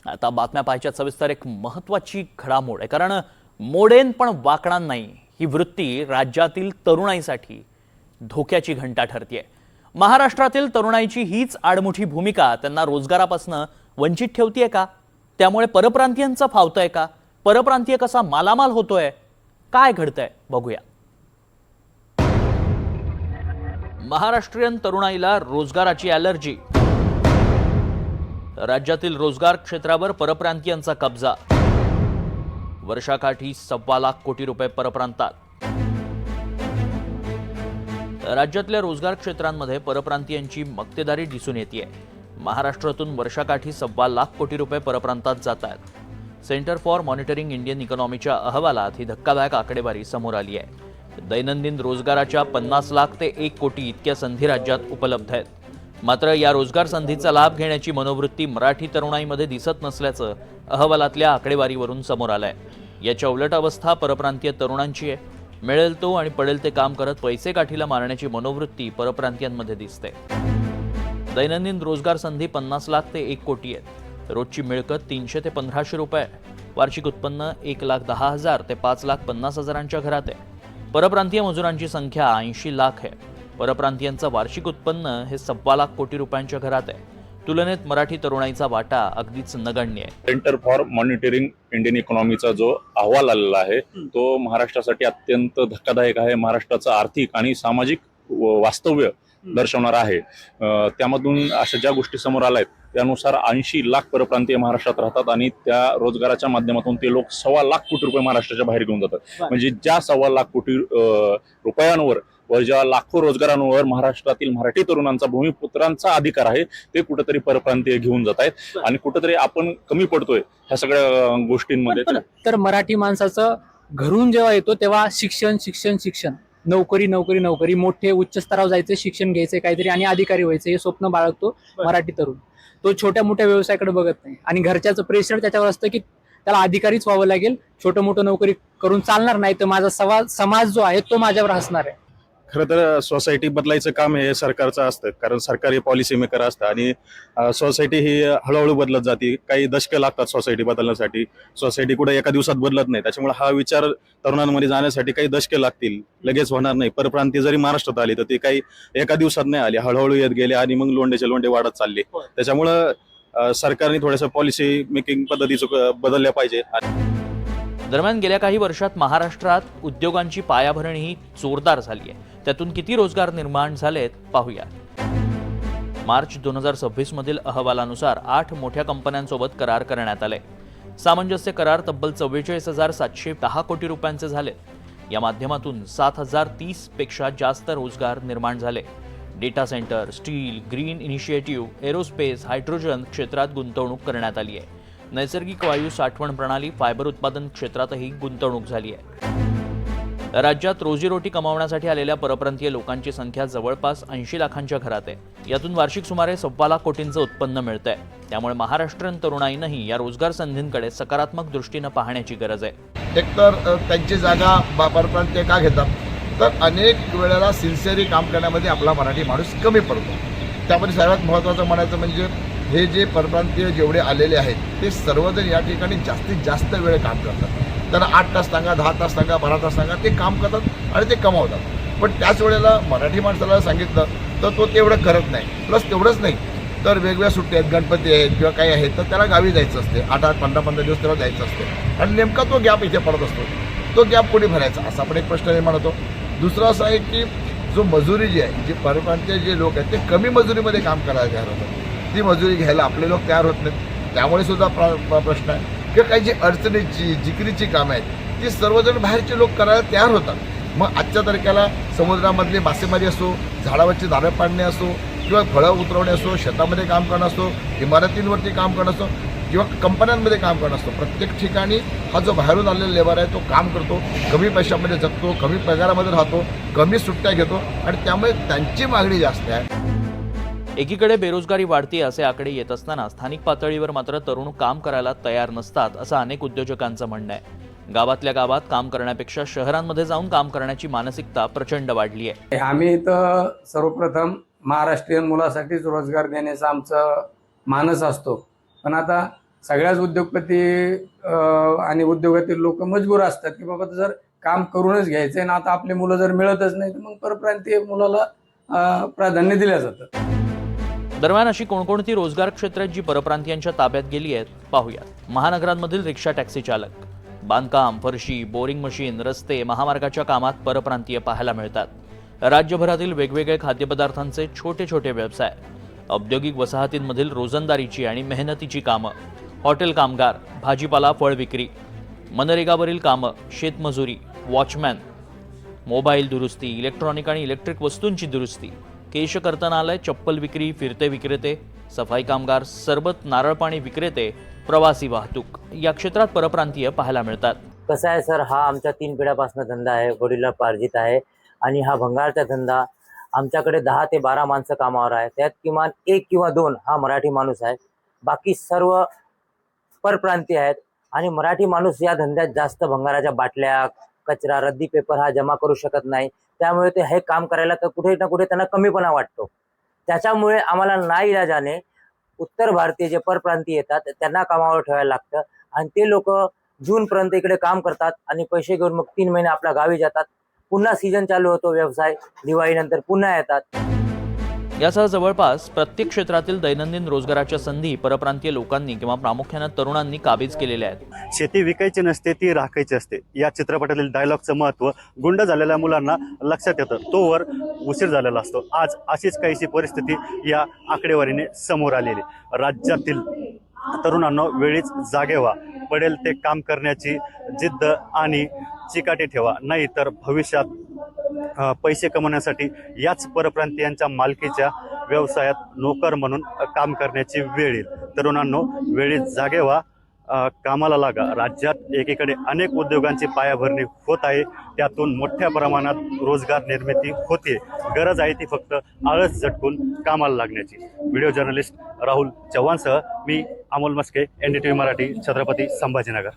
आता बातम्या पाहायच्या सविस्तर एक महत्त्वाची घडामोड आहे, कारण मोडेन पण वाकणार नाही ही वृत्ती राज्यातील तरुणाईसाठी धोक्याची घंटा ठरतेय। महाराष्ट्रातील तरुणाईची हीच आडमुठी भूमिका त्यांना रोजगारापासून वंचित ठेवतेय का? त्यामुळे परप्रांतीयांचं फावतंय का? परप्रांतीय कसा मालामाल होतोय? काय घडतंय बघूया। महाराष्ट्रीयन तरुणाईला रोजगाराची ॲलर्जी, राज्यातील रोजगार क्षेत्रावर परप्रांतीयांचा कब्जा, वर्षाकाठी 1.25 लाख कोटी रुपये परप्रांतात। राज्यातल्या रोजगार क्षेत्रांमध्ये परप्रांतीयांची मक्तेदारी दिसून येते। महाराष्ट्रातून वर्षाकाठी 1.25 लाख कोटी रुपये परप्रांतात जात आहेत। सेंटर फॉर मॉनिटरिंग इंडियन इकॉनॉमीच्या अहवालात ही धक्कादायक आकडेवारी समोर आली आहे। दैनंदिन रोजगाराच्या 50 लाख ते 1 कोटी इतक्या संधी राज्यात उपलब्ध आहेत। मात्र या रोजगार संधीचा लाभ घेण्याची मनोवृत्ती मराठी तरुणाईमध्ये दिसत नसल्याचं अहवालातल्या आकडेवारीवरून समोर आलंय। याच्या उलट अवस्था परप्रांतीय तरुणांची आहे। मिळेल तो आणि पडेल ते काम करत पैसे काठीला मारण्याची मनोवृत्ती परप्रांतीयांमध्ये दिसते। दैनंदिन रोजगार संधी 50 लाख ते 1 कोटी आहेत। रोजची मिळकत 300 ते 1500 रुपये, वार्षिक उत्पन्न 1,10,000 ते 5,50,000च्या घरात आहे। परप्रांतीय मजुरांची संख्या 80 लाख आहे। परप्रांतीयांचं वार्षिक उत्पन्न हे 1.25 लाख कोटी रुपयांच्या घरात आहे। तुलनेत मराठी तरुणाईचा वाटा अगदीच नगण्य आहे। सेंटर फॉर मॉनिटरिंग इंडियन इकॉनॉमीचा जो अहवाल आलेला आहे तो महाराष्ट्रासाठी अत्यंत धक्कादायक आहे। महाराष्ट्राचं आर्थिक आणि सामाजिक वास्तव्य दर्शवणार आहे। त्यामधून अशा ज्या गोष्टी समोर आल्या आहेत त्यानुसार 80 लाख परप्रांतीय महाराष्ट्रात राहतात आणि त्या रोजगाराच्या माध्यमातून ते लोक 1.25 लाख कोटी रुपये महाराष्ट्राच्या बाहेर घेऊन जातात। म्हणजे ज्या 1.25 लाख कोटी रुपयांवर व ज्या लाखो रोजगारांवर महाराष्ट्रातील मराठी तरुणांचा भूमिपुत्रांचा अधिकार आहे ते कुठेतरी परप्रांतीय घेऊन जात आहेत आणि कुठेतरी आपण कमी पडतोय ह्या सगळ्या गोष्टींमध्ये। तर मराठी माणसाचं घरून जेव्हा येतो तेव्हा शिक्षण शिक्षण शिक्षण, नोकरी नोकरी नोकरी, मोठे उच्च स्तरावर जायचं, शिक्षण घ्यायचं काहीतरी आणि अधिकारी व्हायचं हे स्वप्न बाळगतो मराठी तरुण। तो छोट्या मोठ्या व्यवसायाकडे बघत नाही आणि घरच्याचं प्रेशर त्याच्यावर असतं की त्याला अधिकारीच व्हावं लागेल, छोटं मोठं नोकरी करून चालणार नाही, तर माझा समाज जो आहे तो माझ्यावर हसणार आहे। खरं तर सोसायटी बदलायचं काम हे सरकारचं असतं, कारण सरकारी पॉलिसी मेकर असतं आणि सोसायटी ही हळूहळू बदलत जाते। काही दशकं लागतात सोसायटी बदलण्यासाठी। सोसायटी कुठे एका दिवसात बदलत नाही, त्याच्यामुळे हा विचार तरुणांमध्ये जाण्यासाठी काही दशकं लागतील, लगेच होणार नाही। परप्रांतीय जरी महाराष्ट्रात आली तर ती काही एका दिवसात नाही आली, हळूहळू येत गेले आणि मग लोंढेचे लोंढे वाढत चालले। त्याच्यामुळं सरकारने थोडंसं पॉलिसी मेकिंग पद्धतीचं बदलल्या पाहिजे। दरम्यान गेल्या काही वर्षात महाराष्ट्रात उद्योगांची पायाभरणीही जोरदार झाली आहे। त्यातून किती रोजगार निर्माण झालेत पाहूया। मार्च 2026 मधील अहवालानुसार 8 मोठ्या कंपन्यांसोबत करार करण्यात आले। सामंजस्य करार तब्बल 44,710 कोटी रुपयांचे झाले। या माध्यमातून 7,030 पेक्षा जास्त रोजगार निर्माण झाले। Data centre, steel, green initiative, aerospace, hydrogen क्षेत्रात गुंतवणूक करण्यात आली आहे। नैसर्गिक वायू साठवण प्रणाली, फायबर उत्पादन क्षेत्रातही गुंतवणूक झाली आहे। राज्यात रोजीरोटी कमावण्यासाठी आलेल्या परप्रांतीय लोकांची संख्या जवळपास 80 लाखांच्या घरात आहे। यातून वार्षिक सुमारे 1.25 लाख कोटींचं उत्पन्न मिळतंय। त्यामुळे महाराष्ट्रीयन तरुणाईनंही या रोजगार संधींकडे सकारात्मक दृष्टीनं पाहण्याची गरज आहे। एकतर त्यांची जागा परप्रांतीय का घेतात, तर अनेक वेळेला सिन्सिअरी काम करण्यामध्ये आपला मराठी माणूस कमी पडतो। त्यामध्ये सर्वात महत्त्वाचं म्हणायचं म्हणजे हे जे परप्रांतीय जेवढे आलेले आहेत ते सर्वजण या ठिकाणी जास्तीत जास्त वेळ काम करतात। त्यांना 8 तास सांगा, 10 तास सांगा, 12 तास सांगा, ते काम करतात आणि ते कमावतात। पण त्याच वेळेला मराठी माणसाला सांगितलं तर तो तेवढं करत नाही। प्लस तेवढंच नाही तर वेगवेगळ्या सुट्ट्या आहेत, गणपती आहेत किंवा काही आहेत, तर त्याला गावी जायचं असते। 8-8, 15-15 दिवस त्याला जायचं असते आणि नेमका तो गॅप इथे पडत असतो। तो गॅप कोणी भरायचा असा पण एक प्रश्न निर्माण होतो। दुसरं असं आहे की जो मजुरी जी आहे, जी परप्रांतीय जे लोक आहेत ते कमी मजुरीमध्ये काम करायला तयार होतात, ती मजुरी घ्यायला आपले लोक तयार होत नाहीत। त्यामुळे सुद्धा प्रश्न आहे किंवा काही जी अडचणीची जिकिरीची कामं आहेत ती सर्वजण बाहेरचे लोक करायला तयार होतात। मग आजच्या तारखेला समुद्रामधली मासेमारी असो, झाडावरची झाडं पाडणे असो किंवा फळं उतरवणे असो, शेतामध्ये काम करणं असो, इमारतींवरती काम करणं असो किंवा कंपन्यांमध्ये काम करणं असतो, प्रत्येक ठिकाणी हा जो बाहेरून आलेला लेबर आहे तो काम करतो, कमी पैशामध्ये जगतो, कमी पगारामध्ये राहतो, कमी सुट्ट्या घेतो आणि त्यामुळे त्यांची मागणी जास्त आहे। एकीकडे बेरोजगारी वाढते असे आकडे येत असताना स्थानिक पातळीवर मात्र तरुण काम करायला तयार नसतात असं अनेक उद्योजकांचं म्हणणं आहे। गावातल्या गावात काम करण्यापेक्षा शहरांमध्ये जाऊन काम करण्याची मानसिकता प्रचंड वाढली आहे। आम्ही इथं सर्वप्रथम महाराष्ट्रीयन मुलासाठीच रोजगार देण्याचा आमचा मानस असतो, पण आता सगळ्याच उद्योगपती आणि उद्योगातील लोक मजबूर असतात की बाबा जर काम करूनच घ्यायचंय ना, आता आपली मुलं जर मिळतच नाही तर मग परप्रांतीय मुलाला प्राधान्य दिलं जातं. दरम्यान अशी कोणकोणती रोजगार क्षेत्र जी परप्रांतीयांच्या ताब्यात गेली आहेत पाहूयात. महानगरांमधील रिक्षा टॅक्सी चालक, बांधकाम, फरशी, बोरिंग मशीन, रस्ते, महामार्गाच्या कामात परप्रांतीय पाहायला मिळतात. राज्यभरातील वेगवेगळे खाद्यपदार्थांचे छोटे छोटे व्यवसाय, औद्योगिक वसाहतींमधील रोजंदारीची आणि मेहनतीची कामं, हॉटेल कामगार, भाजीपाला फळ विक्री, मनरेगावरील कामं, शेतमजुरी, वॉचमॅन, मोबाईल दुरुस्ती, इलेक्ट्रॉनिक आणि इलेक्ट्रिक वस्तूंची दुरुस्ती, केश कर्तनालय, चप्पल विक्री, फिरते विक्रेते, सफाई कामगार, सरबत, नारळ पाणी विक्रेते, प्रवासी वाहतूक या क्षेत्रात परप्रांतीय पाहायला मिळतात. कसं आहे सर, हा आमच्या 3 पिढ्यापासून धंदा आहे, वडिलोपार्जित आहे आणि हा भंगारचा धंदा आमच्याकडे 10 ते 12 माणसं कामावर आहे. त्यात किमान 1 किंवा 2 हा मराठी माणूस आहे, बाकी सर्व परप्रांतीय आहेत. आणि मराठी माणूस या धंद्यात जास्त भंगाराच्या बाटल्या, कचरा, रद्दी पेपर हा जमा करू शकत नाही. त्यामुळे ते हे काम करायला कुठे ना कुठे त्यांना कमीपणा वाटतो. त्याच्यामुळे आम्हाला नाईलाजाने उत्तर भारतीय जे परप्रांतीय येतात त्यांना कामावर ठेवायला लागतं आणि ते लोक जूनपर्यंत इकडे काम करतात आणि पैसे घेऊन मग 3 महिने आपल्या गावी जातात. पुन्हा सीझन चालू होतो व्यवसाय, दिवाळीनंतर पुन्हा येतात. यासह जवळपास प्रत्येक क्षेत्रातील दैनंदिन रोजगाराच्या संधी परप्रांतीय लोकांनी किंवा प्रामुख्याने तरुणांनी काबीज केलेल्या आहेत. शेती विकायची नसते, ती राखायची असते. या चित्रपटातील डायलॉगचं महत्त्व गुंड झालेल्या मुलांना लक्षात येतं, तोवर उशीर झालेला असतो. आज अशीच काहीशी परिस्थिती या आकडेवारीने समोर आलेली. राज्यातील तरुणांना वेळीच जागे व्हा, पडेल ते काम करण्याची जिद्द आणि चिकाटी ठेवा, नाही तर भविष्यात पैसे कमवण्यासाठी याच परप्रांतीयांच्या मालकीच्या व्यवसायात नोकर म्हणून काम करण्याची वेळ येईल. तरुणांनो, वेळीच जागे व्हा, कामाला लागा. राज्यात एकीकडे अनेक उद्योगांची पायाभरणी होत आहे, त्यातून मोठ्या प्रमाणात रोजगार निर्मिती होते. गरज आहे ती फक्त आळस झटकून कामाला लागण्याची. व्हिडिओ जर्नलिस्ट राहुल चव्हाणसह मी अमोल मस्के, NDTV मराठी, छत्रपती संभाजीनगर.